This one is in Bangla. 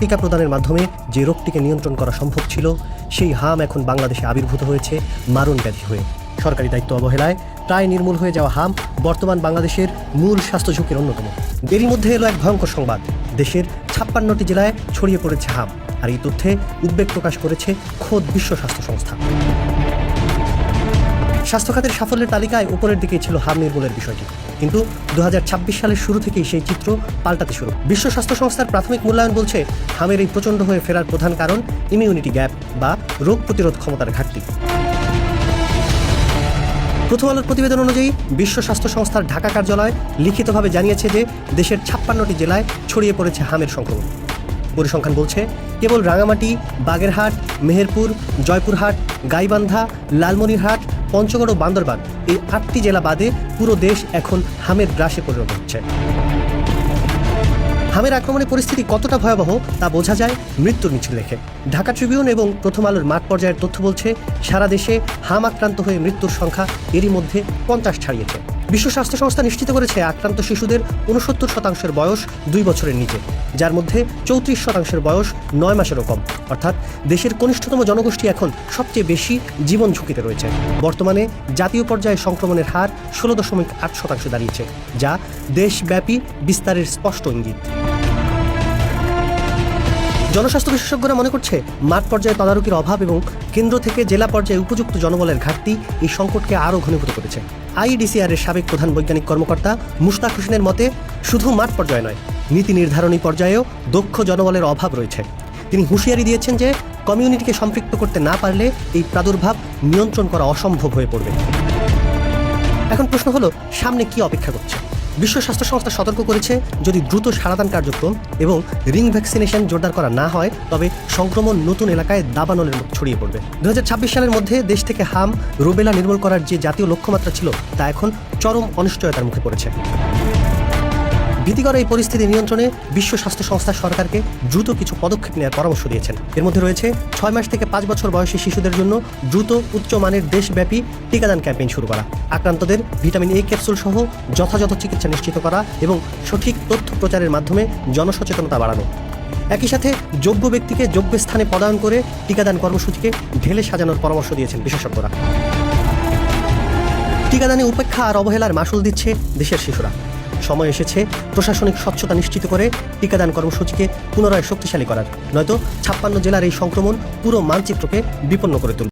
টিকা প্রদানের মাধ্যমে যে রোগটিকে নিয়ন্ত্রণ করা সম্ভব ছিল, সেই হাম এখন বাংলাদেশে আবির্ভূত হয়েছে মারণ ব্যাধি হয়ে। সরকারি দায়িত্ব অবহেলায় প্রায় নির্মূল হয়ে যাওয়া হাম বর্তমান বাংলাদেশের মূল স্বাস্থ্য ঝুঁকির অন্যতম। এরই মধ্যে এলো এক ভয়ঙ্কর সংবাদ, দেশের 56টি জেলায় ছড়িয়ে পড়েছে হাম। আর এই তথ্যে উদ্বেগ প্রকাশ করেছে খোদ বিশ্ব স্বাস্থ্য সংস্থা। স্বাস্থ্য খাতের সাফল্যের তালিকায় উপরের দিকেই ছিল হাম নির্মূলের বিষয়টি, কিন্তু 2026 সালের শুরু থেকেই সেই চিত্র পাল্টাতে শুরু। বিশ্ব স্বাস্থ্য সংস্থার প্রাথমিক মূল্যায়ন বলছে, হামের এই প্রচণ্ড হয়ে ফেরার প্রধান কারণ ইমিউনিটি গ্যাপ বা রোগ প্রতিরোধ ক্ষমতার ঘাটতি। প্রথম আলোর প্রতিবেদন অনুযায়ী বিশ্ব স্বাস্থ্য সংস্থার ঢাকা কার্যালয় লিখিতভাবে জানিয়েছে যে দেশের 56টি জেলায় ছড়িয়ে পড়েছে হামের সংক্রমণ। পরিসংখ্যান বলছে, কেবল রাঙামাটি, বাগেরহাট, মেহেরপুর, জয়পুরহাট, গাইবান্ধা, লালমনিরহাট, পঞ্চগড় ও বান্দরবান এই 8টি জেলা বাদে পুরো দেশ এখন হামের গ্রাসে পরিণত হচ্ছে। হামের আক্রমণের পরিস্থিতি কতটা ভয়াবহ তা বোঝা যায় মৃত্যুর মিছিল দেখে। ঢাকা ট্রিবিউন এবং প্রথম আলোর মাঠ পর্যায়ের তথ্য বলছে, সারা দেশে হাম আক্রান্ত হয়ে মৃত্যুর সংখ্যা এরই মধ্যে 50 ছাড়িয়েছে। বিশ্ব স্বাস্থ্য সংস্থা নিশ্চিত করেছে, আক্রান্ত শিশুদের 69% বয়স 2 বছরের নিচে, যার মধ্যে 34% বয়স 9 মাসেরও কম। অর্থাৎ দেশের কনিষ্ঠতম জনগোষ্ঠী এখন সবচেয়ে বেশি জীবন ঝুঁকিতে রয়েছে। বর্তমানে জাতীয় পর্যায়ে সংক্রমণের হার 16.8% দাঁড়িয়েছে, যা দেশব্যাপী বিস্তারের স্পষ্ট ইঙ্গিত। জনস্বাস্থ্য বিশেষজ্ঞরা মনে করছে, মাঠ পর্যায়ে তদারকির অভাব এবং কেন্দ্র থেকে জেলা পর্যায়ে উপযুক্ত জনবলের ঘাটতি এই সংকটকে আরও ঘনীভূত করেছে। IEDCR এর সাবেক প্রধান বৈজ্ঞানিক কর্মকর্তা মুশতাক হোসেনের মতে, শুধু মাঠ পর্যায়ে নয়, নীতি নির্ধারণী পর্যায়েও দক্ষ জনবলের অভাব রয়েছে। তিনি হুঁশিয়ারি দিয়েছেন যে কমিউনিটিকে সম্পৃক্ত করতে না পারলে এই প্রাদুর্ভাব নিয়ন্ত্রণ করা অসম্ভব হয়ে পড়বে। এখন প্রশ্ন হলো, সামনে কি অপেক্ষা করছে? বিশ্ব স্বাস্থ্য সংস্থা সতর্ক করেছে, যদি দ্রুত সারাদান কার্যক্রম এবং রিং ভ্যাকসিনেশন জোরদার করা না হয়, তবে সংক্রমণ নতুন এলাকায় দাবানলের মতো ছড়িয়ে পড়বে। 2026 সালের মধ্যে দেশ থেকে হাম, রুবেলা নির্মূল করার যে জাতীয় লক্ষ্যমাত্রা ছিল, তা এখন চরম অনিশ্চয়তার মুখে পড়েছে। ভীতিকর এই পরিস্থিতি নিয়ন্ত্রণে বিশ্ব স্বাস্থ্য সংস্থা সরকারকে দ্রুত কিছু পদক্ষেপ নেওয়ার পরামর্শ দিয়েছেন। এর মধ্যে রয়েছে 6 মাস থেকে 5 বছর বয়সী শিশুদের জন্য দ্রুত উচ্চমানের দেশব্যাপী টিকাদান ক্যাম্পেইন শুরু করা, আক্রান্তদের ভিটামিন A ক্যাপসুল সহ যথাযথ চিকিৎসা নিশ্চিত করা এবং সঠিক তথ্য প্রচারের মাধ্যমে জনসচেতনতা বাড়ানো। একই সাথে যোগ্য ব্যক্তিকে যোগ্য স্থানে পদায়ন করে টিকাদান কর্মসূচিকে ঢেলে সাজানোর পরামর্শ দিয়েছেন বিশেষজ্ঞরা। টিকাদানে উপেক্ষা আর অবহেলার মাসুল দিচ্ছে দেশের শিশুরা। সময় এসেছে প্রশাসনিক স্বচ্ছতা নিশ্চিত করে টিকাদান কর্মসূচিকে পুনরায় শক্তিশালী করার, নয়তো 56 জেলার এই সংক্রমণ পুরো মানচিত্রকে বিপন্ন করে তুলবে।